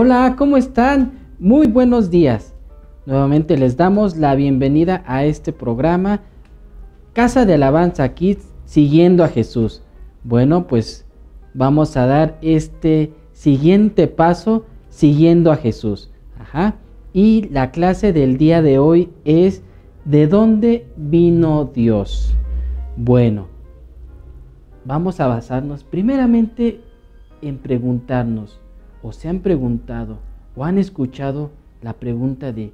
Hola, ¿cómo están? Muy buenos días. Nuevamente les damos la bienvenida a este programa Casa de Alabanza Kids, siguiendo a Jesús. Bueno, pues vamos a dar este siguiente paso siguiendo a Jesús. Y la clase del día de hoy es ¿de dónde vino Dios? Bueno, vamos a basarnos primeramente en preguntarnos, o se han preguntado, o han escuchado la pregunta de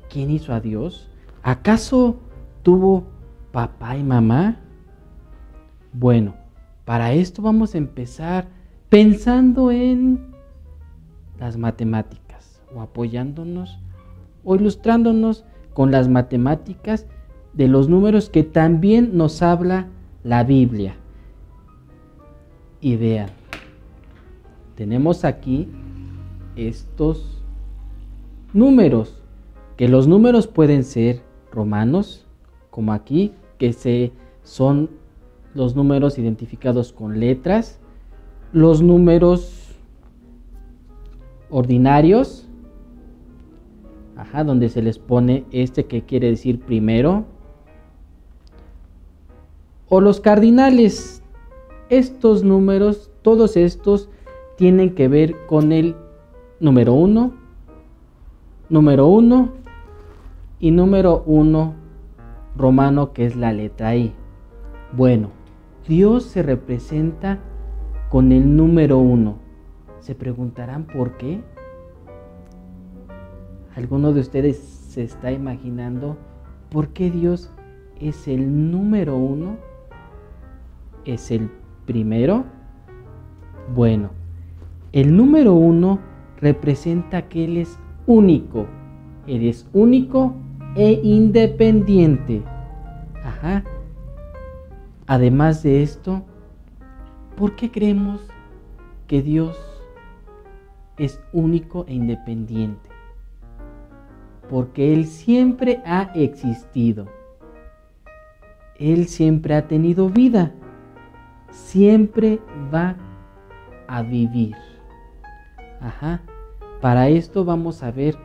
¿quién hizo a Dios? ¿Acaso tuvo papá y mamá? Bueno, para esto vamos a empezar pensando en las matemáticas, o apoyándonos, o ilustrándonos con las matemáticas de los números que también nos habla la Biblia. Y vean, tenemos aquí estos números, que los números pueden ser romanos, como aquí, que son los números identificados con letras, los números ordinarios, donde se les pone que quiere decir primero, o los cardinales. Estos números, todos estos, tienen que ver con el número 1 y número 1 romano, que es la letra I. Bueno, Dios se representa con el número 1. ¿Se preguntarán por qué? ¿Alguno de ustedes se está imaginando por qué Dios es el número 1? ¿Es el primero? Bueno, el número 1 representa que Él es único. Él es único e independiente. Además de esto, ¿por qué creemos que Dios es único e independiente? Porque Él siempre ha existido. Él siempre ha tenido vida. Siempre va a vivir. Para esto vamos a ver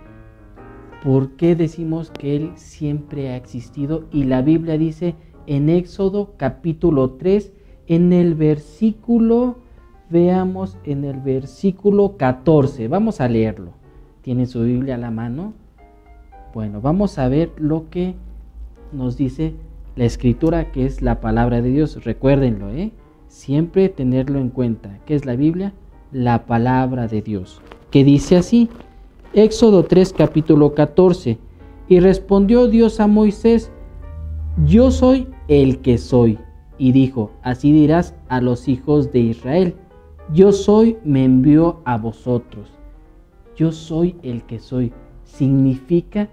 por qué decimos que Él siempre ha existido, y la Biblia dice en Éxodo capítulo 3, en el versículo 14. Vamos a leerlo. ¿Tienen su Biblia a la mano? Bueno, vamos a ver lo que nos dice la Escritura, que es la palabra de Dios. Recuérdenlo, siempre tenerlo en cuenta. ¿Qué es la Biblia? La palabra de Dios, que dice así, Éxodo 3, capítulo 14. Y respondió Dios a Moisés: yo soy el que soy. Y dijo: así dirás a los hijos de Israel: yo soy, me envió a vosotros. Yo soy el que soy. Significa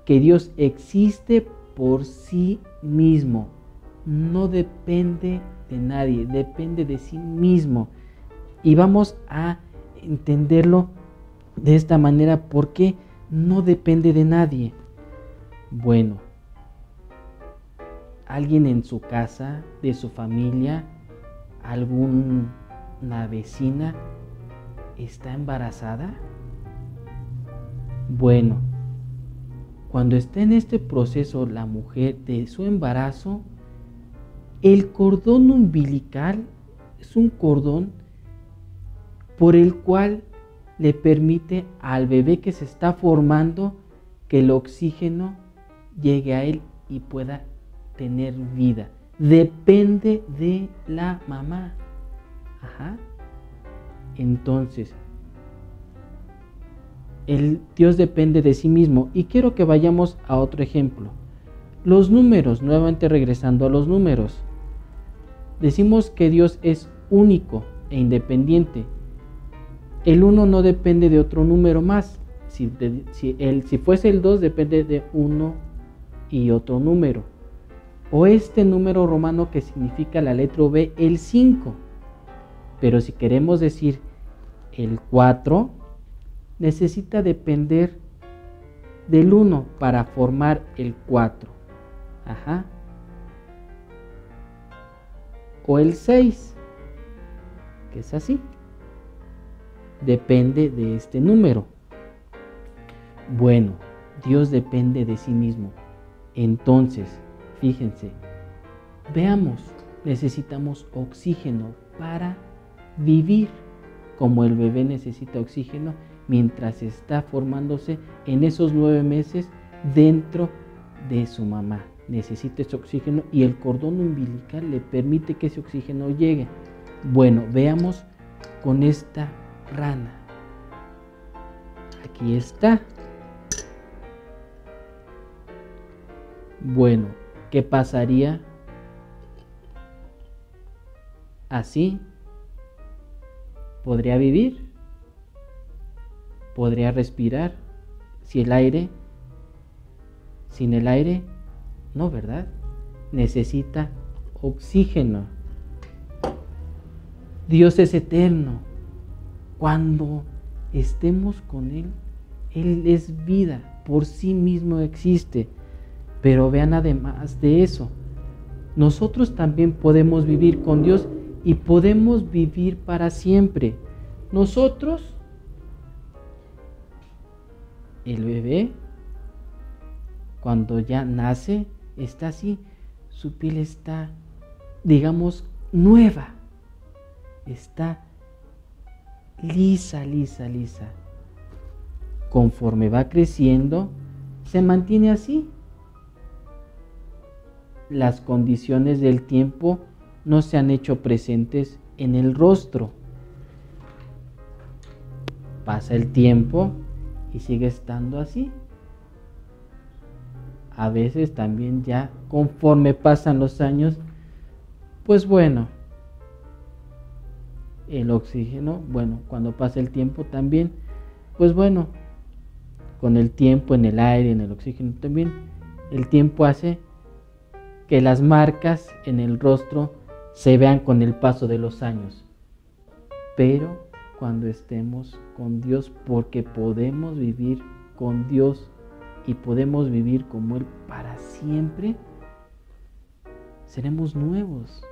que Dios existe por sí mismo. No depende de nadie, depende de sí mismo. Y vamos a entenderlo de esta manera, porque no depende de nadie. Bueno, alguien en su casa, de su familia, alguna vecina, ¿está embarazada? Bueno, cuando está en este proceso la mujer de su embarazo, el cordón umbilical es un cordón por el cual le permite al bebé que se está formando que el oxígeno llegue a él y pueda tener vida. Depende de la mamá. Entonces, Dios depende de sí mismo. Y quiero que vayamos a otro ejemplo. Los números, nuevamente regresando a los números. Decimos que Dios es único e independiente. El 1 no depende de otro número más. Si fuese el 2, depende de uno y otro número. O este número romano que significa la letra V, el 5. Pero si queremos decir el 4, necesita depender del 1 para formar el 4. O el 6, que es así. depende de este número. Bueno, Dios depende de sí mismo. Entonces, fíjense, veamos, necesitamos oxígeno para vivir, como el bebé necesita oxígeno mientras está formándose en esos 9 meses dentro de su mamá. Necesita ese oxígeno y el cordón umbilical le permite que ese oxígeno llegue. Bueno, veamos con esta rana. Aquí está. Bueno, ¿qué pasaría así? ¿Podría vivir? ¿Podría respirar? Sin el aire, no, ¿verdad? Necesita oxígeno. Dios es eterno. Cuando estemos con Él, Él es vida, por sí mismo existe. Pero vean, además de eso, nosotros también podemos vivir con Dios y podemos vivir para siempre. Nosotros, el bebé, cuando ya nace, está así, su piel está, digamos, nueva, está lisa. Conforme va creciendo, se mantiene así. Las condiciones del tiempo no se han hecho presentes en el rostro. Pasa el tiempo y sigue estando así. A veces también ya conforme pasan los años, pues bueno, el oxígeno, bueno, cuando pasa el tiempo también, pues bueno, con el tiempo en el aire, en el oxígeno también, el tiempo hace que las marcas en el rostro se vean con el paso de los años. Pero cuando estemos con Dios, porque podemos vivir con Dios y podemos vivir como Él para siempre, seremos nuevos.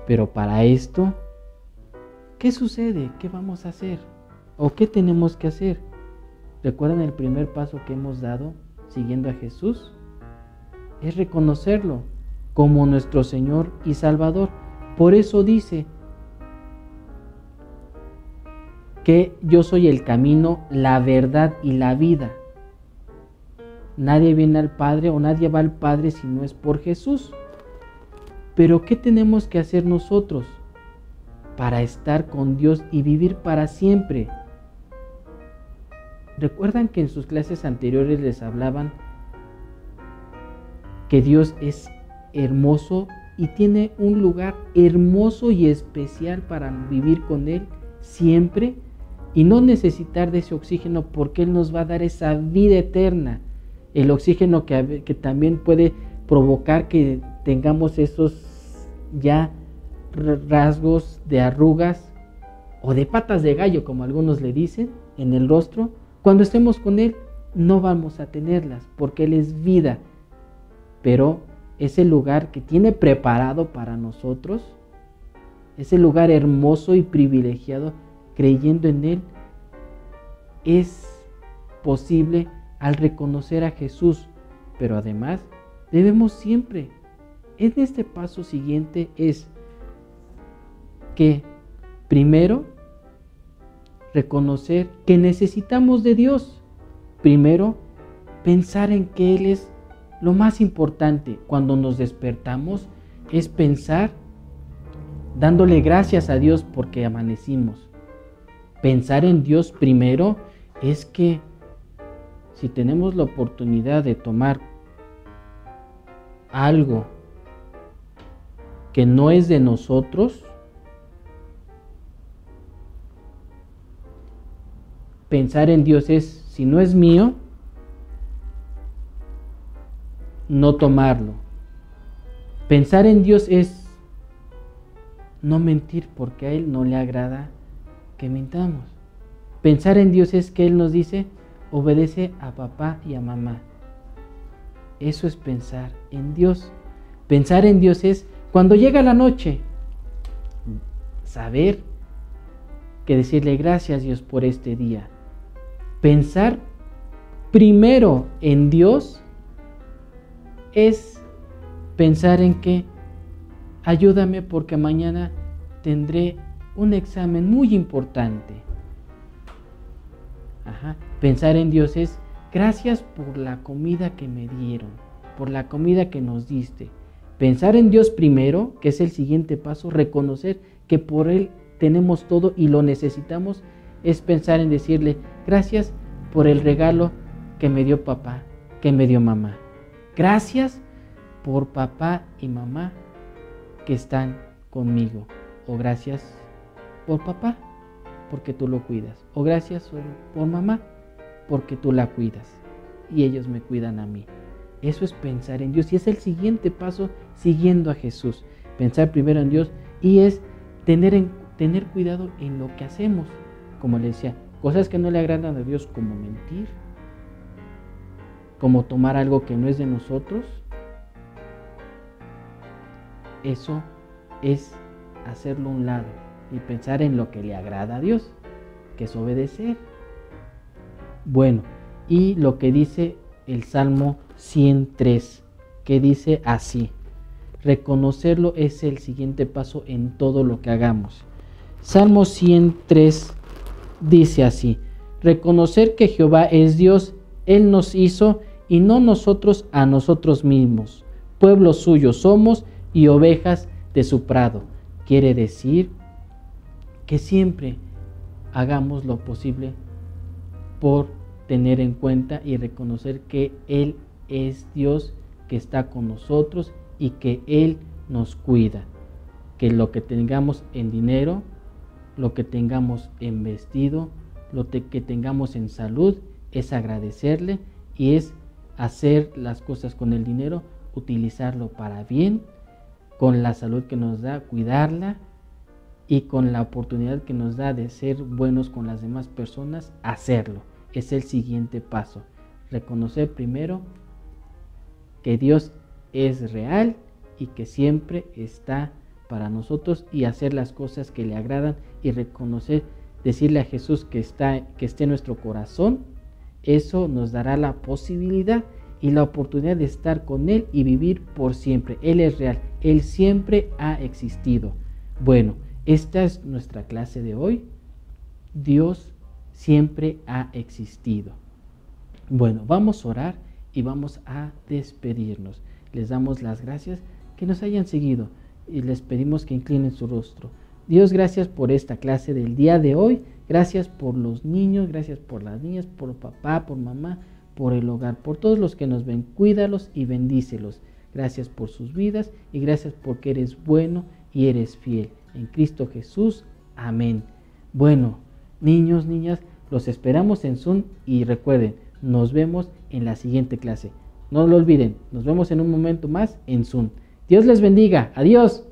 Pero para esto, ¿qué sucede? ¿Qué vamos a hacer? ¿O qué tenemos que hacer? ¿Recuerdan el primer paso que hemos dado siguiendo a Jesús? Es reconocerlo como nuestro Señor y Salvador. Por eso dice que yo soy el camino, la verdad y la vida. Nadie viene al Padre o nadie va al Padre si no es por Jesús. Pero ¿qué tenemos que hacer nosotros para estar con Dios y vivir para siempre? ¿Recuerdan que en sus clases anteriores les hablaban que Dios es hermoso y tiene un lugar hermoso y especial para vivir con Él siempre y no necesitar de ese oxígeno, porque Él nos va a dar esa vida eterna? El oxígeno que también puede provocar que tengamos esos ya rasgos de arrugas o de patas de gallo, como algunos le dicen, en el rostro. Cuando estemos con Él no vamos a tenerlas, porque Él es vida. Pero ese lugar que tiene preparado para nosotros, ese lugar hermoso y privilegiado, creyendo en Él, es posible al reconocer a Jesús. Pero además debemos siempre, en este paso siguiente, es que primero reconocer que necesitamos de Dios. Primero pensar en que Él es lo más importante. Cuando nos despertamos es pensar dándole gracias a Dios porque amanecimos. Pensar en Dios primero es que si tenemos la oportunidad de tomar algo que no es de nosotros, pensar en Dios es, si no es mío, no tomarlo. Pensar en Dios es no mentir, porque a Él no le agrada que mintamos. Pensar en Dios es que Él nos dice, obedece a papá y a mamá. Eso es pensar en Dios. Pensar en Dios es, cuando llega la noche, saber que decirle gracias, Dios, por este día. Pensar primero en Dios es pensar en que ayúdame porque mañana tendré un examen muy importante. Pensar en Dios es gracias por la comida que me dieron, por la comida que nos diste. Pensar en Dios primero, que es el siguiente paso, reconocer que por Él tenemos todo y lo necesitamos, es pensar en decirle gracias por el regalo que me dio papá, que me dio mamá. Gracias por papá y mamá que están conmigo. O gracias por papá, porque tú lo cuidas. O gracias por mamá, porque tú la cuidas. Y ellos me cuidan a mí. Eso es pensar en Dios. Y es el siguiente paso siguiendo a Jesús. Pensar primero en Dios y es tener cuidado en lo que hacemos. Como le decía, cosas que no le agradan a Dios, como mentir, como tomar algo que no es de nosotros. Eso es hacerlo a un lado y pensar en lo que le agrada a Dios, que es obedecer. Bueno, y lo que dice el Salmo 103, que dice así: reconocerlo es el siguiente paso en todo lo que hagamos. Salmo 103 dice así: reconocer que Jehová es Dios, Él nos hizo y no nosotros a nosotros mismos. Pueblo suyo somos y ovejas de su prado. Quiere decir que siempre hagamos lo posible por tener en cuenta y reconocer que Él es Dios, que está con nosotros y que Él nos cuida. Que lo que tengamos en dinero, lo que tengamos en vestido, lo que tengamos en salud, es agradecerle y es hacer las cosas con el dinero, utilizarlo para bien, con la salud que nos da, cuidarla, y con la oportunidad que nos da de ser buenos con las demás personas, hacerlo. Es el siguiente paso. Reconocer primero que Dios es real y que siempre está para nosotros, y hacer las cosas que le agradan y reconocer, decirle a Jesús que esté en nuestro corazón. Eso nos dará la posibilidad y la oportunidad de estar con Él y vivir por siempre. Él es real, Él siempre ha existido. Bueno, esta es nuestra clase de hoy. Dios siempre ha existido. Bueno, vamos a orar y vamos a despedirnos. Les damos las gracias que nos hayan seguido y les pedimos que inclinen su rostro. Dios, gracias por esta clase del día de hoy. Gracias por los niños, gracias por las niñas, por papá, por mamá, por el hogar, por todos los que nos ven. Cuídalos y bendícelos. Gracias por sus vidas y gracias porque eres bueno y eres fiel. En Cristo Jesús. Amén. Bueno, niños, niñas, los esperamos en Zoom y recuerden, nos vemos en la siguiente clase. No lo olviden, nos vemos en un momento más en Zoom. Dios les bendiga. Adiós.